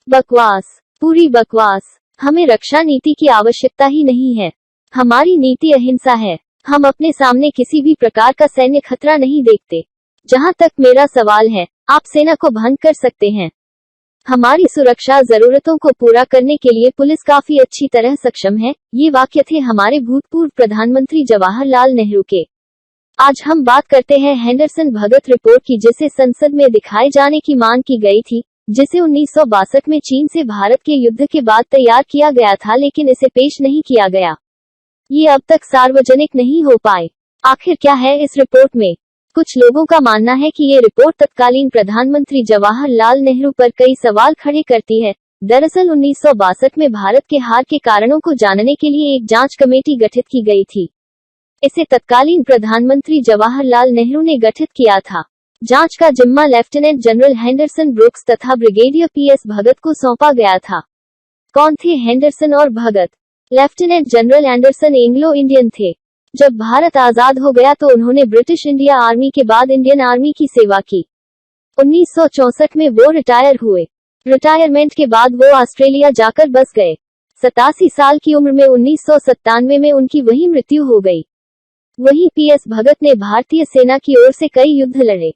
बकवास, पूरी बकवास। हमें रक्षा नीति की आवश्यकता ही नहीं है। हमारी नीति अहिंसा है। हम अपने सामने किसी भी प्रकार का सैन्य खतरा नहीं देखते। जहां तक मेरा सवाल है, आप सेना को भंग कर सकते हैं। हमारी सुरक्षा जरूरतों को पूरा करने के लिए पुलिस काफी अच्छी तरह सक्षम है। ये वाक्य थे हमारे भूतपूर्व प्रधानमंत्री जवाहरलाल नेहरू के। आज हम बात करते हैं हेंडरसन भगत रिपोर्ट की, जिसे संसद में दिखाए जाने की मांग की गई थी, जिसे 1962 में चीन से भारत के युद्ध के बाद तैयार किया गया था, लेकिन इसे पेश नहीं किया गया। ये अब तक सार्वजनिक नहीं हो पाए। आखिर क्या है इस रिपोर्ट में? कुछ लोगों का मानना है कि ये रिपोर्ट तत्कालीन प्रधानमंत्री जवाहरलाल नेहरू पर कई सवाल खड़े करती है। दरअसल 1962 में भारत के हार के कारणों को जानने के लिए एक जांच कमेटी गठित की गई थी। इसे तत्कालीन प्रधानमंत्री जवाहरलाल नेहरू ने गठित किया था। जांच का जिम्मा लेफ्टिनेंट जनरल हेंडरसन ब्रुक्स तथा ब्रिगेडियर पीएस भगत को सौंपा गया था। कौन थे हेंडरसन और Bhagat? Lieutenant general Anderson Anglo Indian थे। जब भारत आजाद हो गया तो उन्होंने ब्रिटिश इंडिया आर्मी के बाद इंडियन आर्मी की सेवा की। 1964 में वो रिटायर हुए। रिटायरमेंट के बाद वो ऑस्ट्रेलिया जाकर बस गए। 87 साल की उम्र में 1997 में उनकी वहीं मृत्यु हो गई। वहीं पीएस भगत ने भारतीय सेना की ओर से कई युद्ध लड़े।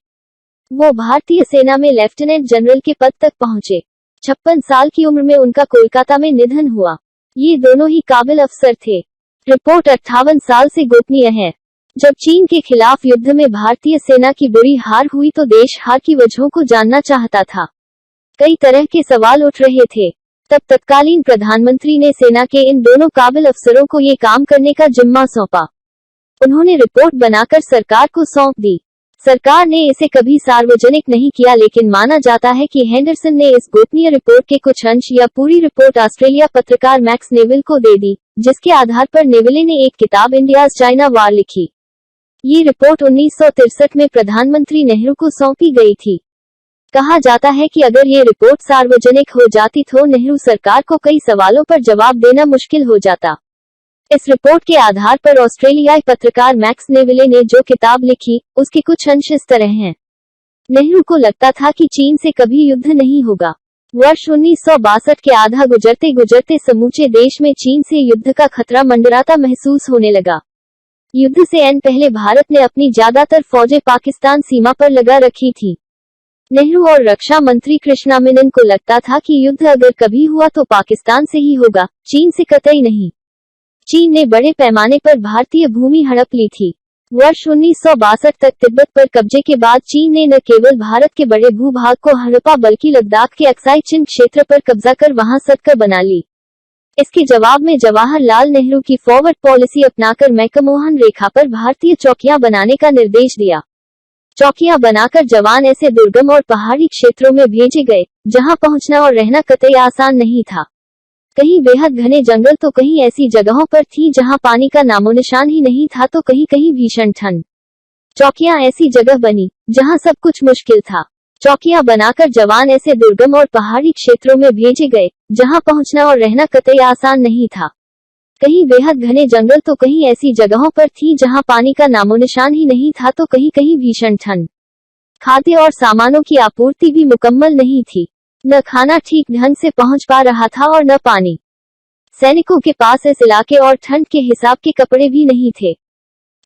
वो भारतीय सेना में लेफ्टिनेंट जनरल के पद तक पहुंचे। 56 साल की उम्र में उनका कोलकाता में निधन हुआ। ये दोनों ही काबिल अफसर थे। रिपोर्ट 58 साल से गोपनीय है। जब चीन के खिलाफ युद्ध में भारतीय सेना की बुरी हार हुई तो देश हार की वजहों को जानना चाहता था। कई तरह के सवाल उठ रहे थे। तब तत्कालीन प्रधानमंत्री ने सेना के इन दोनों काबिल अफसरों को ये काम करने का जिम्मा सौंपा। उन्होंने रिपोर्ट बनाकर सरकार को सौंप दी। सरकार ने इसे कभी सार्वजनिक नहीं किया, लेकिन माना जाता है कि हेंडरसन ने इस गोपनीय रिपोर्ट के कुछ अंश या पूरी रिपोर्ट ऑस्ट्रेलिया पत्रकार मैक्स नेविल को दे दी, जिसके आधार पर नेविले ने एक किताब इंडियाज चाइना वार लिखी। ये रिपोर्ट 1963 में प्रधानमंत्री नेहरू को सौंपी गई थी। कहा जाता है कि अगर ये रिपोर्ट सार्वजनिक हो जाती तो नेहरू सरकार को कई सवालों पर जवाब देना मुश्किल हो जाता। इस रिपोर्ट के आधार पर ऑस्ट्रेलियाई पत्रकार मैक्स नेविले ने जो किताब लिखी, उसके कुछ अंश इस तरह हैं। नेहरू को लगता था कि चीन से कभी युद्ध नहीं होगा। वर्ष 1962 के आधा गुजरते गुजरते समूचे देश में चीन से युद्ध का खतरा मंडराता महसूस होने लगा। युद्ध से एन पहले भारत ने अपनी ज्यादातर फौजें पाकिस्तान सीमा पर लगा रखी थी। नेहरू और रक्षा मंत्री कृष्णा मेनन को लगता था कि युद्ध अगर कभी हुआ तो पाकिस्तान से ही होगा, चीन से कतई नहीं। चीन ने बड़े पैमाने पर भारतीय भूमि हड़प ली थी। वर्ष 1962 तक तिब्बत पर कब्जे के बाद चीन ने न केवल भारत के बड़े भूभाग को हड़पा, बल्कि लद्दाख के अक्साई चिन क्षेत्र पर कब्जा कर वहां सरकार बना ली। इसके जवाब में जवाहरलाल नेहरू की फॉरवर्ड पॉलिसी अपनाकर मैकमोहन रेखा पर भारतीय चौकियां बनाने का निर्देश दिया। चौकियां बनाकर जवान ऐसे दुर्गम और पहाड़ी क्षेत्रों में भेजे गए, जहां पहुंचना और रहना कतई आसान नहीं था। कहीं बेहद घने जंगल तो कहीं ऐसी जगहों पर थी जहां पानी का नामोनिशान ही नहीं था, तो कहीं कहीं भीषण ठंड। चौकियां ऐसी जगह बनी जहां सब कुछ मुश्किल था। चौकियां बनाकर जवान ऐसे दुर्गम और पहाड़ी क्षेत्रों में भेजे गए, जहां पहुंचना और रहना कतई आसान नहीं था। कहीं बेहद घने जंगल तो कहीं ऐसी जगहों पर थी जहां पानी का नामोनिशान ही नहीं था, तो कहीं कहीं भीषण ठंड। खाद्य और सामानों की आपूर्ति भी मुकम्मल नहीं थी। न खाना ठीक ढंग से पहुंच पा रहा था और न पानी। सैनिकों के पास इस इलाके और ठंड के हिसाब के कपड़े भी नहीं थे।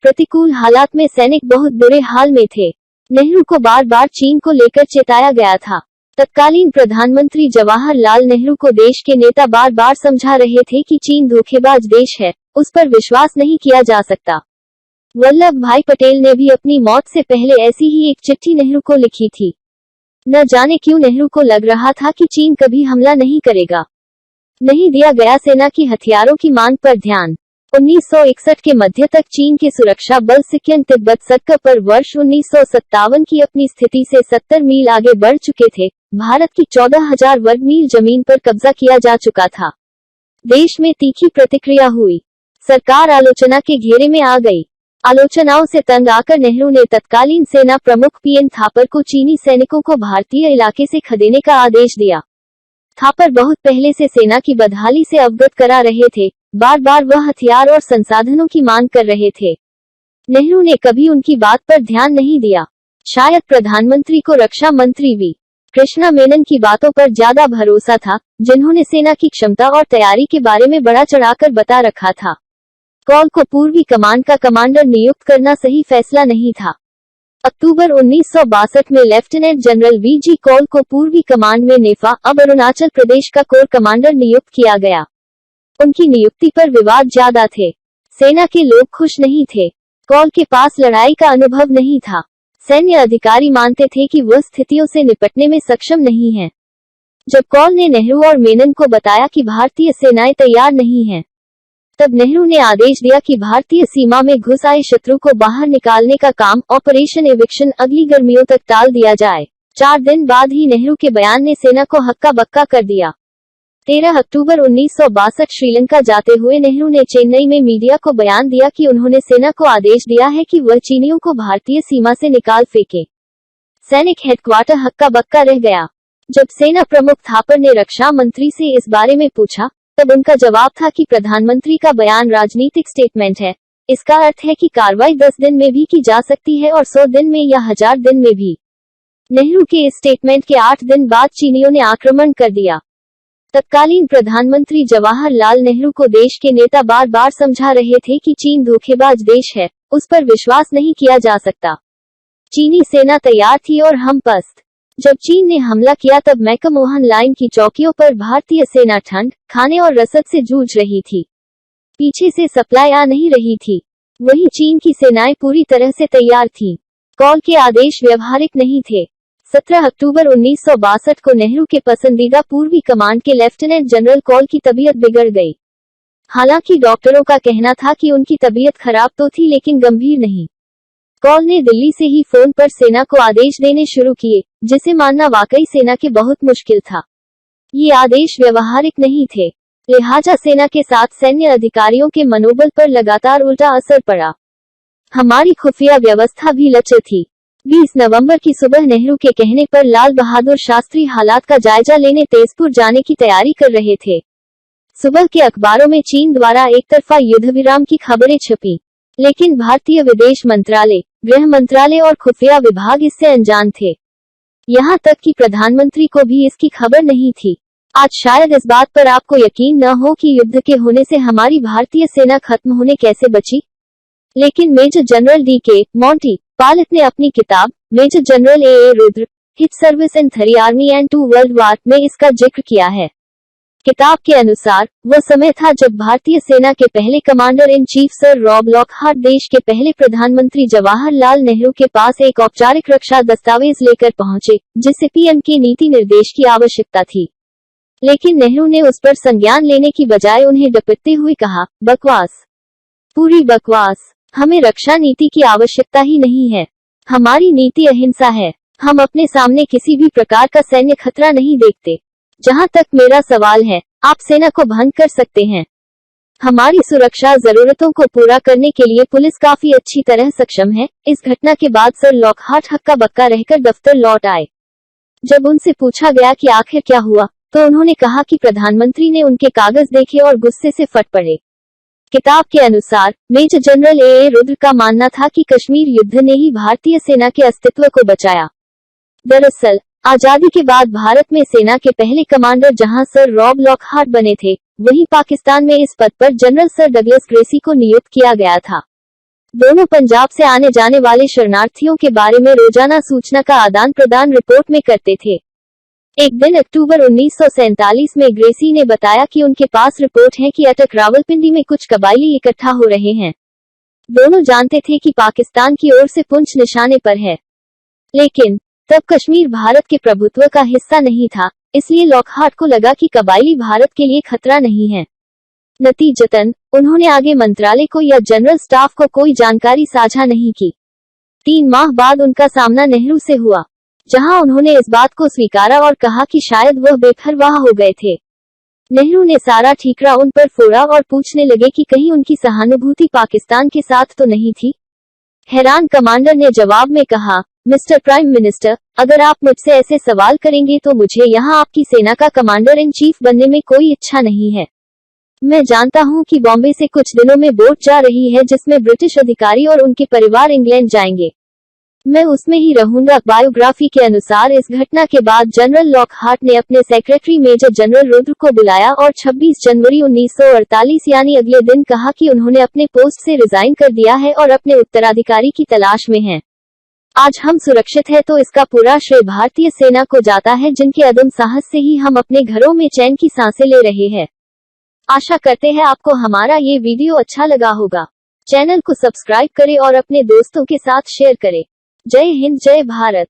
प्रतिकूल हालात में सैनिक बहुत बुरे हाल में थे। नेहरू को बार बार चीन को लेकर चेताया गया था। तत्कालीन प्रधानमंत्री जवाहरलाल नेहरू को देश के नेता बार बार समझा रहे थे कि चीन धोखेबाज देश है, उस पर विश्वास नहीं किया जा सकता। वल्लभ भाई पटेल ने भी अपनी मौत से पहले ऐसी ही एक चिट्ठी नेहरू को लिखी थी। न जाने क्यों नेहरू को लग रहा था कि चीन कभी हमला नहीं करेगा। नहीं दिया गया सेना की हथियारों की मांग पर ध्यान। 1961 के मध्य तक चीन के सुरक्षा बल सिक्किम तिब्बत सरकार पर वर्ष 1957 की अपनी स्थिति से 70 मील आगे बढ़ चुके थे। भारत की 14,000 वर्ग मील जमीन पर कब्जा किया जा चुका था। देश में तीखी प्रतिक्रिया हुई। सरकार आलोचना के घेरे में आ गई। आलोचनाओं से तंग आकर नेहरू ने तत्कालीन सेना प्रमुख पीएन थापर को चीनी सैनिकों को भारतीय इलाके से खदेड़ने का आदेश दिया। थापर बहुत पहले से सेना की बदहाली से अवगत करा रहे थे। बार बार वह हथियार और संसाधनों की मांग कर रहे थे। नेहरू ने कभी उनकी बात पर ध्यान नहीं दिया। शायद प्रधानमंत्री को रक्षा मंत्री वी कृष्णा मेनन की बातों पर ज्यादा भरोसा था, जिन्होंने सेना की क्षमता और तैयारी के बारे में बड़ा चढ़ाकर बता रखा था। कौल को पूर्वी कमान का कमांडर नियुक्त करना सही फैसला नहीं था। अक्टूबर 1962 में लेफ्टिनेंट जनरल वी.जी. कौल को पूर्वी कमांड में नेफा, अब अरुणाचल प्रदेश का कोर कमांडर नियुक्त किया गया। उनकी नियुक्ति पर विवाद ज्यादा थे। सेना के लोग खुश नहीं थे। कौल के पास लड़ाई का अनुभव नहीं था। सैन्य अधिकारी मानते थे कि वह स्थितियों से निपटने में सक्षम नहीं है। जब कौल ने नेहरू और मेनन को बताया कि भारतीय सेनाएं तैयार नहीं हैं, तब नेहरू ने आदेश दिया कि भारतीय सीमा में घुस आए शत्रु को बाहर निकालने का काम ऑपरेशन एविक्शन अगली गर्मियों तक टाल दिया जाए। 4 दिन बाद ही नेहरू के बयान ने सेना को हक्का बक्का कर दिया। 13 अक्टूबर 1962 श्रीलंका जाते हुए नेहरू ने चेन्नई में मीडिया को बयान दिया कि उन्होंने सेना को आदेश दिया है कि वह चीनियों को भारतीय सीमा से निकाल फेंके। सैनिक हेडक्वार्टर हक्का बक्का रह गया। जब सेना प्रमुख थापर ने रक्षा मंत्री से इस बारे में पूछा, तब उनका जवाब था कि प्रधानमंत्री का बयान राजनीतिक स्टेटमेंट है। इसका अर्थ है कि कार्रवाई 10 दिन में भी की जा सकती है और 100 दिन में या 1000 दिन में भी। नेहरू के इस स्टेटमेंट के 8 दिन बाद चीनियों ने आक्रमण कर दिया। तत्कालीन प्रधानमंत्री जवाहरलाल नेहरू को देश के नेता बार बार समझा रहे थे कि चीन धोखेबाज देश है, उस पर विश्वास नहीं किया जा सकता। चीनी सेना तैयार थी और हम पस्त। जब चीन ने हमला किया तब मैकमोहन लाइन की चौकियों पर भारतीय सेना ठंड, खाने और रसद से जूझ रही थी। पीछे से सप्लाई आ नहीं रही थी। वहीं चीन की सेनाएं पूरी तरह से तैयार थीं। कौल के आदेश व्यवहारिक नहीं थे। 17 अक्टूबर 1962 को नेहरू के पसंदीदा पूर्वी कमांड के लेफ्टिनेंट जनरल कौल की तबीयत बिगड़ गई। हालांकि डॉक्टरों का कहना था कि उनकी तबीयत खराब तो थी लेकिन गंभीर नहीं। कौल ने दिल्ली से ही फोन पर सेना को आदेश देने शुरू किए, जिसे मानना वाकई सेना के बहुत मुश्किल था। ये आदेश व्यवहारिक नहीं थे, लिहाजा सेना के साथ सैन्य अधिकारियों के मनोबल पर लगातार उल्टा असर पड़ा। हमारी खुफिया व्यवस्था भी लचर थी। 20 नवंबर की सुबह नेहरू के कहने पर लाल बहादुर शास्त्री हालात का जायजा लेने तेजपुर जाने की तैयारी कर रहे थे। सुबह के अखबारों में चीन द्वारा एक तरफा युद्ध विराम की खबरें छपी, लेकिन भारतीय विदेश मंत्रालय, गृह मंत्रालय और खुफिया विभाग इससे अनजान थे। यहाँ तक कि प्रधानमंत्री को भी इसकी खबर नहीं थी। आज शायद इस बात पर आपको यकीन न हो कि युद्ध के होने से हमारी भारतीय सेना खत्म होने कैसे बची, लेकिन मेजर जनरल डी.के. मोंटी पायलट ने अपनी किताब major general A. Rudra, his service in 3 army and 2 world war में इसका जिक्र किया है। किताब के अनुसार वह समय था जब भारतीय सेना के पहले commander in chief sir Rob Lockhart देश के पहले प्रधानमंत्री जवाहरलाल नेहरू के पास एक औपचारिक रक्षा दस्तावेज लेकर पहुंचे, जिसे पीएम के नीति निर्देश की आवश्यकता थी। लेकिन नेहरू ने उस पर संज्ञान लेने की बजाय उन्हें डपटते हुए कहा, बकवास, पूरी बकवास। हमें रक्षा नीति की आवश्यकता ही नहीं है। हमारी नीति अहिंसा है। हम अपने सामने किसी भी प्रकार का सैन्य खतरा नहीं देखते। जहां तक मेरा सवाल है, आप सेना को भंग कर सकते हैं। हमारी सुरक्षा जरूरतों को पूरा करने के लिए पुलिस काफी अच्छी तरह सक्षम है। इस घटना के बाद सर लॉकहार्ट हक्का बक्का रहकर दफ्तर लौट आए। जब उनसे पूछा गया कि आखिर क्या हुआ, तो उन्होंने कहा कि प्रधानमंत्री ने उनके कागज देखे और गुस्से से फट पड़े। किताब के अनुसार मेजर जनरल ए. रुद्र का मानना था कि कश्मीर युद्ध ने ही भारतीय सेना के अस्तित्व को बचाया। दरअसल आजादी के बाद भारत में सेना के पहले कमांडर जहां सर रॉब लॉकहार्ट बने थे, वहीं पाकिस्तान में इस पद पर जनरल सर डगलस ग्रेसी को नियुक्त किया गया था। दोनों पंजाब से आने जाने वाले शरणार्थियों के बारे में रोजाना सूचना का आदान प्रदान रिपोर्ट में करते थे। एक दिन अक्टूबर 1947 में ग्रेसी ने बताया कि उनके पास रिपोर्ट है कि अटक रावलपिंडी में कुछ कबायली इकट्ठा हो रहे हैं। दोनों जानते थे कि पाकिस्तान की ओर से पुंछ निशाने पर है, लेकिन तब कश्मीर भारत के प्रभुत्व का हिस्सा नहीं था, इसलिए लॉकहार्ट को लगा कि कबायली भारत के लिए खतरा नहीं है। नतीजतन उन्होंने आगे मंत्रालय को या जनरल स्टाफ को कोई जानकारी साझा नहीं की। 3 माह बाद उनका सामना नेहरू से हुआ, जहां उन्होंने इस बात को स्वीकारा और कहा कि शायद वह बेपरवाह हो गए थे। नेहरू ने सारा ठीकरा उन पर फोड़ा और पूछने लगे कि कहीं उनकी सहानुभूति पाकिस्तान के साथ तो नहीं थी। हैरान कमांडर ने जवाब में कहा, मिस्टर प्राइम मिनिस्टर, अगर आप मुझसे ऐसे सवाल करेंगे तो मुझे यहाँ आपकी सेना का कमांडर इन चीफ बनने में कोई इच्छा नहीं है। मैं जानता हूँ कि बॉम्बे से कुछ दिनों में बोट जा रही है जिसमें ब्रिटिश अधिकारी और उनके परिवार इंग्लैंड जाएंगे। मैं उसमें ही रहूंगा। बायोग्राफी के अनुसार इस घटना के बाद जनरल लॉकहार्ट ने अपने सेक्रेटरी मेजर जनरल रुद्र को बुलाया और 26 जनवरी 1948 यानी अगले दिन कहा कि उन्होंने अपने पोस्ट से रिजाइन कर दिया है और अपने उत्तराधिकारी की तलाश में हैं। आज हम सुरक्षित हैं तो इसका पूरा श्रेय भारतीय सेना को जाता है, जिनके अदम्य साहस से ही हम अपने घरों में चैन की सांसें ले रहे हैं। आशा करते हैं आपको हमारा ये वीडियो अच्छा लगा होगा। चैनल को सब्सक्राइब करें और अपने दोस्तों के साथ शेयर करें। जय हिंद, जय भारत।